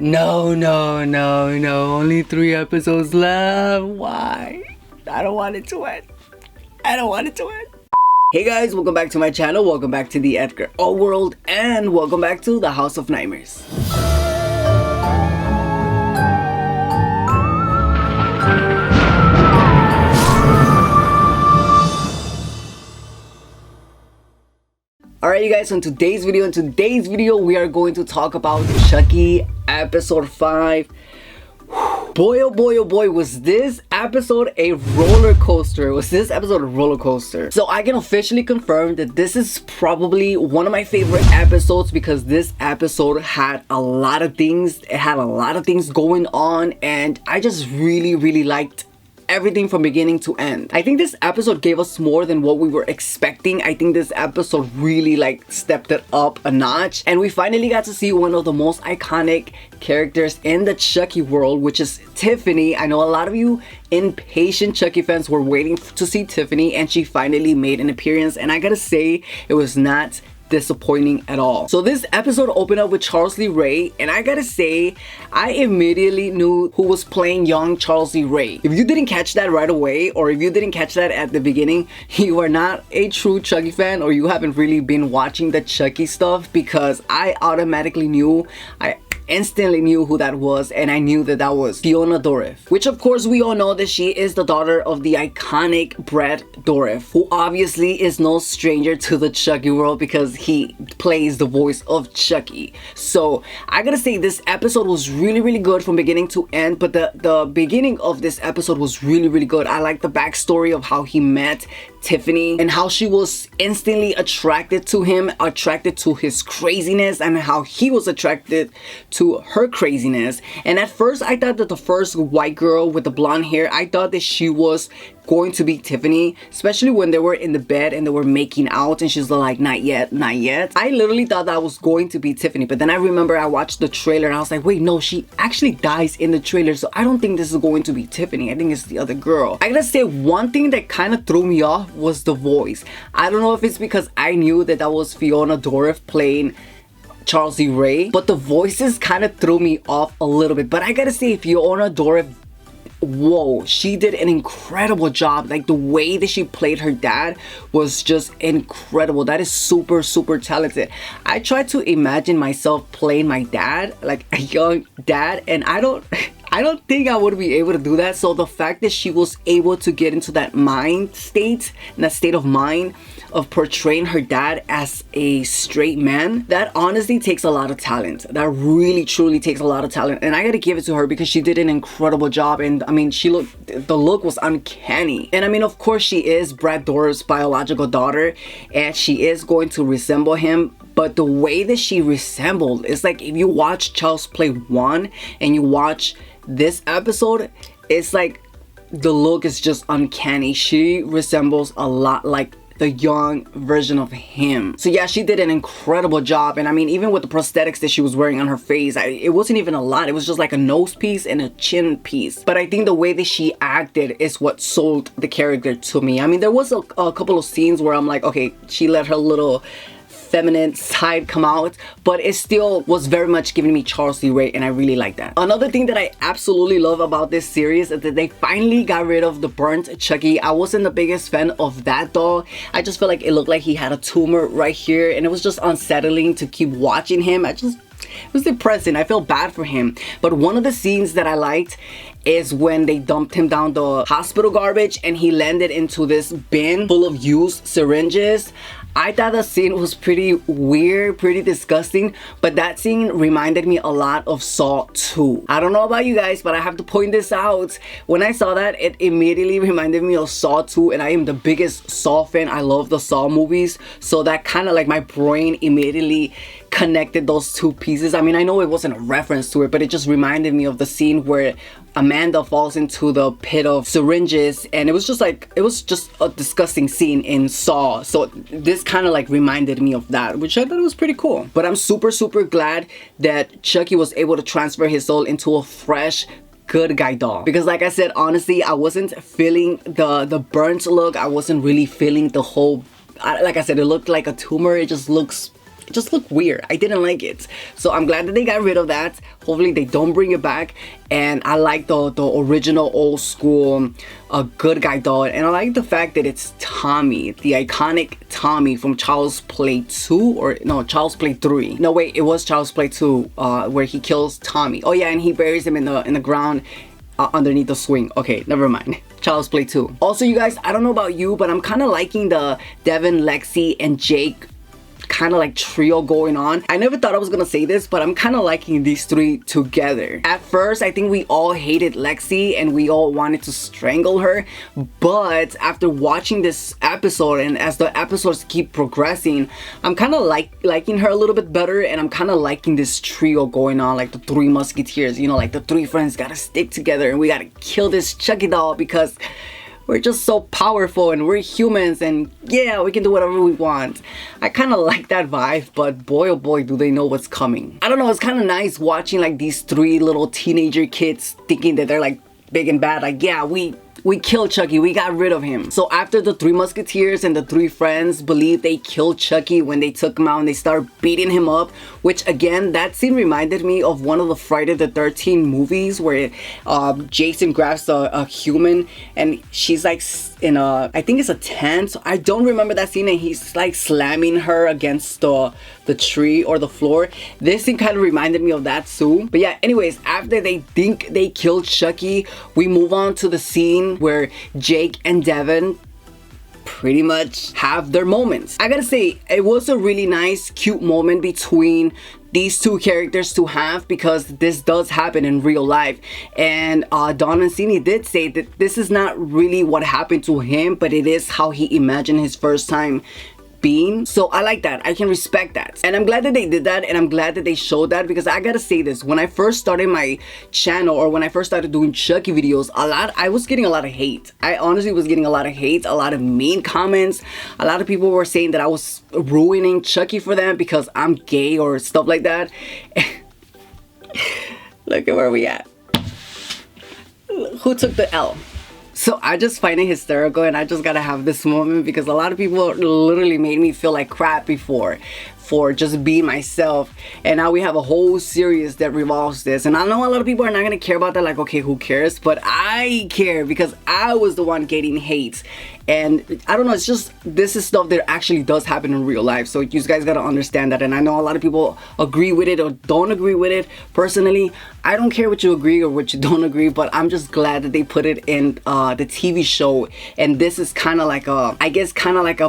No, no, no, no. Only 3 episodes left. Why? I don't want it to end. I don't want it to end. Hey guys, welcome back to my channel. Welcome back to the Edgar-O world. And welcome back to the House of Nightmares. Alright you guys, so in today's video we are going to talk about Chucky episode 5. Boy oh boy oh boy, was this episode a roller coaster. So I can officially confirm that this is probably one of my favorite episodes because this episode had a lot of things. It had a lot of things going on and I just really liked everything from beginning to end. I think this episode gave us more than what we were expecting. I think this episode really stepped it up a notch and we finally got to see one of the most iconic characters in the Chucky world, which is Tiffany. I know a lot of you impatient Chucky fans were waiting to see Tiffany and she finally made an appearance and I gotta say it was not disappointing at all. So this episode opened up with Charles Lee Ray and I gotta say I immediately knew who was playing young Charles Lee Ray. If you didn't catch that right away or if you didn't catch that at the beginning, you are not a true Chucky fan or you haven't really been watching the Chucky stuff, because I automatically knew, I instantly knew who that was, and I knew that that was Fiona Dourif, which of course we all know that she is the daughter of the iconic Brett Dourif, who obviously is no stranger to the Chucky world because he plays the voice of Chucky. So I gotta say this episode was really good from beginning to end, but the beginning of this episode was really good. I like the backstory of how he met Tiffany and how she was instantly attracted to him, attracted to his craziness, and how he was attracted to her craziness. And at first I thought that the first white girl with the blonde hair, I thought that she was going to be Tiffany, especially when they were in the bed and they were making out and she's like, not yet. I literally thought that was going to be Tiffany, but then I remember I watched the trailer and I was like, wait, no, she actually dies in the trailer, so I don't think this is going to be Tiffany. I think it's the other girl. I gotta say, one thing that kind of threw me off was the voice. I don't know if it's because I knew that that was Fiona Dourif playing Charles Lee Ray, but the voices kind of threw me off a little bit. But I gotta say, Fiona Dourif, whoa, she did an incredible job. Like the way that she played her dad was just incredible. That is super talented. I tried to imagine myself playing my dad, like a young dad, and I don't think I would be able to do that. So the fact that she was able to get into that mind state, that state of mind of portraying her dad as a straight man, that honestly takes a lot of talent. That really truly takes a lot of talent, and I gotta give it to her because she did an incredible job. And I mean, the look was uncanny. And I mean, of course she is Brad Dourif's biological daughter and she is going to resemble him, but the way that she resembled, it's like if you watch Child's Play 1 and you watch this episode, it's like the look is just uncanny. She resembles a lot like the young version of him. So yeah, she did an incredible job. And I mean, even with the prosthetics that she was wearing on her face, it wasn't even a lot. It was just like a nose piece and a chin piece. But I think the way that she acted is what sold the character to me. I mean, there was a couple of scenes where I'm like, okay, she let her little feminine side come out, but it still was very much giving me Charles Lee Ray, and I really like that. Another thing that I absolutely love about this series is that they finally got rid of the burnt Chucky. I wasn't the biggest fan of that doll. I just felt like it looked like he had a tumor right here and it was just unsettling to keep watching him. It was depressing. I felt bad for him. But one of the scenes that I liked is when they dumped him down the hospital garbage and he landed into this bin full of used syringes. I thought the scene was pretty weird, pretty disgusting, but that scene reminded me a lot of Saw 2. I don't know about you guys, but I have to point this out. When I saw that, it immediately reminded me of Saw 2, and I am the biggest Saw fan. I love the Saw movies, so that kind of like my brain immediately connected those two pieces. I mean, I know it wasn't a reference to it, but it just reminded me of the scene where Amanda falls into the pit of syringes, and it was just a disgusting scene in Saw. So this kind of like reminded me of that, which I thought was pretty cool. But I'm super glad that Chucky was able to transfer his soul into a fresh, good guy doll, because like I said, honestly, I wasn't feeling the burnt look. I wasn't really feeling the whole, like I said, it looked like a tumor. It just looks it just looked weird. I didn't like it. So I'm glad that they got rid of that. Hopefully they don't bring it back. And I like the original old school good guy doll. And I like the fact that it's Tommy, the iconic Tommy from Child's Play 2, or no, Child's Play 3. No, wait, it was Child's Play 2 where he kills Tommy. Oh yeah, and he buries him in the ground underneath the swing. Okay, never mind. Child's Play 2. Also, you guys, I don't know about you, but I'm kind of liking the Devon, Lexi, and Jake kind of like trio going on. I never thought I was gonna say this, but I'm kind of liking these three together. At first, I think we all hated Lexi and we all wanted to strangle her, but after watching this episode and as the episodes keep progressing, I'm kind of liking her a little bit better, and I'm kind of liking this trio going on, like the three musketeers, you know, like the three friends gotta stick together and we gotta kill this Chucky doll because we're just so powerful and we're humans and yeah, we can do whatever we want. I kind of like that vibe, but boy oh boy do they know what's coming. I don't know, it's kind of nice watching like these three little teenager kids thinking that they're like big and bad. Like, yeah, we killed Chucky, we got rid of him. So after the three musketeers and the three friends believe they killed Chucky when they took him out and they start beating him up, which again, that scene reminded me of one of the Friday the 13th movies where Jason grabs a human and she's like in a, I think it's a tent. I don't remember that scene, and he's like slamming her against the tree or the floor. This scene kind of reminded me of that too. But yeah, anyways, after they think they killed Chucky, we move on to the scene where Jake and Devon pretty much have their moments. I gotta say, it was a really nice, cute moment between these two characters to have, because this does happen in real life. And Don Mancini did say that this is not really what happened to him, but it is how he imagined his first time being. So I like that. I can respect that. And I'm glad that they did that, and I'm glad that they showed that, because I gotta say this, when I first started my channel, or when I first started doing Chucky videos, I was getting a lot of hate. I honestly was getting a lot of hate, a lot of mean comments. A lot of people were saying that I was ruining Chucky for them because I'm gay or stuff like that. Look at where we at. Who took the L? So I just find it hysterical, and I just gotta have this moment because a lot of people literally made me feel like crap before for just being myself, and now we have a whole series that revolves this. And I know a lot of people are not gonna care about that, like, okay, who cares? But I care because I was the one getting hate. And I don't know, it's just, this is stuff that actually does happen in real life, so you guys gotta understand that. And I know a lot of people agree with it or don't agree with it. Personally, I don't care what you agree or what you don't agree, but I'm just glad that they put it in the TV show. And this is kind of like a, I guess, kind of like a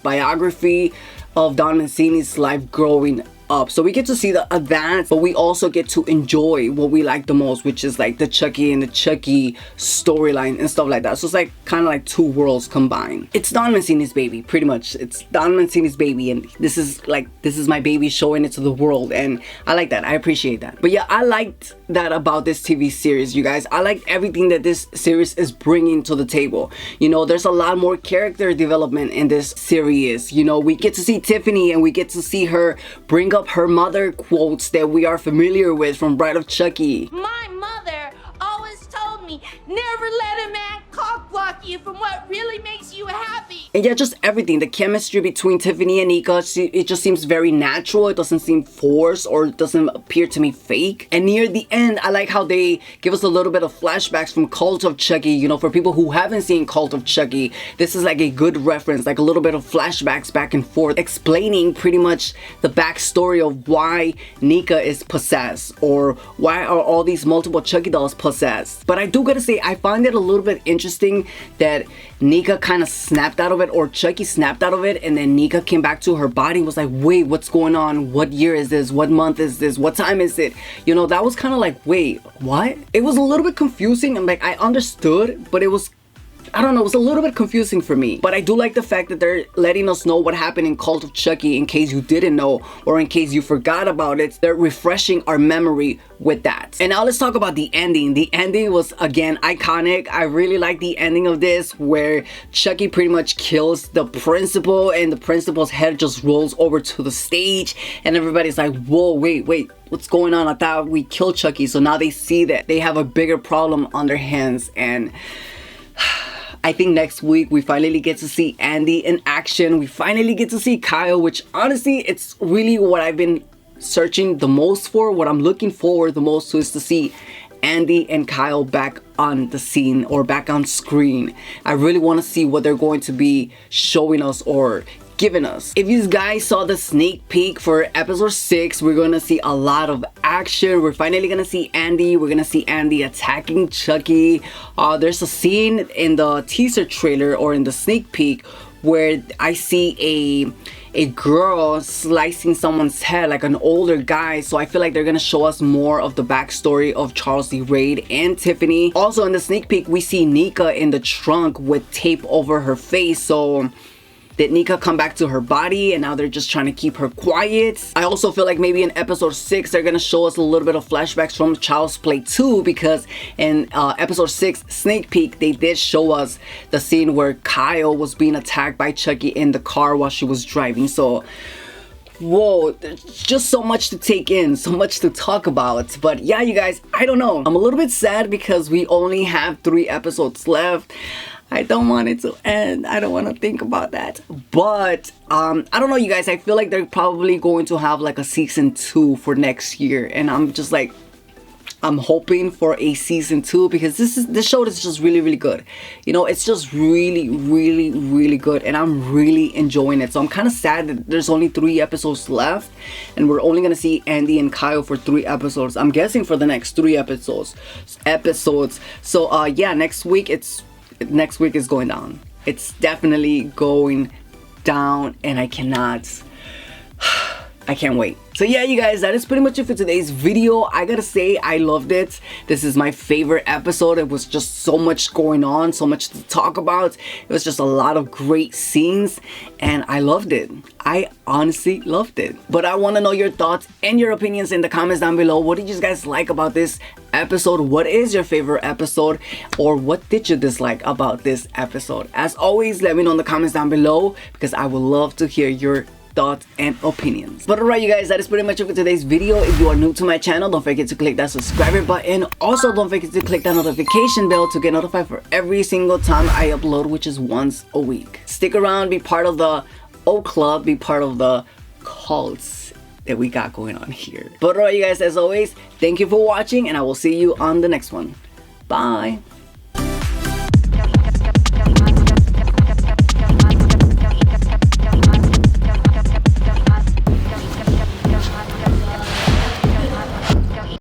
biography of Don Mancini's life growing up. So we get to see the advance, but we also get to enjoy what we like the most, which is like the Chucky and the Chucky storyline and stuff like that. So it's like kind of like two worlds combined. It's Don Mancini's baby, pretty much. It's Don Mancini's baby, and this is my baby showing it to the world, and I like that. I appreciate that. But yeah, I liked that about this TV series, you guys. I like everything that this series is bringing to the table. You know, there's a lot more character development in this series. You know, we get to see Tiffany, and we get to see her bring up her mother quotes that we are familiar with from Bride of Chucky. My mother always told me, never let a man cock block you from what really makes you happy. And yeah, just everything. The chemistry between Tiffany and Nika, it just seems very natural. It doesn't seem forced, or it doesn't appear to me fake. And near the end, I like how they give us a little bit of flashbacks from Cult of Chucky. You know, for people who haven't seen Cult of Chucky, this is like a good reference, like a little bit of flashbacks back and forth, explaining pretty much the backstory of why Nika is possessed, or why are all these multiple Chucky dolls possessed. But I do gotta say, I find it a little bit interesting that Nika kind of snapped out of it, or Chucky snapped out of it, and then Nika came back to her body and was like, wait, what's going on? What year is this? What month is this? What time is it? You know, that was kind of like, wait, what? It was a little bit confusing, and like, I understood, but it was, I don't know, it was a little bit confusing for me. But I do like the fact that they're letting us know what happened in Cult of Chucky in case you didn't know, or in case you forgot about it. They're refreshing our memory with that. And now let's talk about the ending. The ending was, again, iconic. I really like the ending of this, where Chucky pretty much kills the principal, and the principal's head just rolls over to the stage, and everybody's like, whoa, wait, what's going on? I thought we killed Chucky. So now they see that they have a bigger problem on their hands, and I think next week we finally get to see Andy in action. We finally get to see Kyle, which honestly, it's really what I've been searching the most for. What I'm looking forward the most to is to see Andy and Kyle back on the scene or back on screen. I really want to see what they're going to be showing us or giving us. If you guys saw the sneak peek for episode 6, we're gonna see a lot of action. We're finally gonna see Andy. We're gonna see Andy attacking Chucky. There's a scene in the teaser trailer or in the sneak peek where I see a girl slicing someone's head, like an older guy. So I feel like they're gonna show us more of the backstory of Charles Lee Ray and Tiffany. Also in the sneak peek, we see Nika in the trunk with tape over her face. So did Nika come back to her body and now they're just trying to keep her quiet? I also feel like maybe in episode 6 they're gonna show us a little bit of flashbacks from Child's Play 2, because in episode 6 sneak peek they did show us the scene where Kyle was being attacked by Chucky in the car while she was driving. So whoa, there's just so much to take in, so much to talk about. But yeah, you guys, I don't know, I'm a little bit sad because we only have 3 episodes left. I don't want it to end. I don't want to think about that. But I don't know, you guys, I feel like they're probably going to have like a season 2 for next year, and I'm just like, I'm hoping for a season 2 because this show is just really good. You know, it's just really good, and I'm really enjoying it. So I'm kind of sad that there's only 3 episodes left and we're only gonna see Andy and Kyle for 3 episodes. I'm guessing for the next 3 episodes. So yeah, next week is going down. It's definitely going down, and I can't wait. So yeah, you guys, that is pretty much it for today's video. I gotta say, I loved it. This is my favorite episode. It was just so much going on, so much to talk about. It was just a lot of great scenes, and I loved it. I honestly loved it. But I want to know your thoughts and your opinions in the comments down below. What did you guys like about this episode? What is your favorite episode? Or what did you dislike about this episode? As always, let me know in the comments down below because I would love to hear your thoughts and opinions. But alright, you guys, that is pretty much it for today's video. If you are new to my channel, don't forget to click that subscriber button. Also, don't forget to click that notification bell to get notified for every single time I upload, which is once a week. Stick around, be part of the O Club, be part of the cults that we got going on here. But alright, you guys, as always, thank you for watching, and I will see you on the next one. Bye.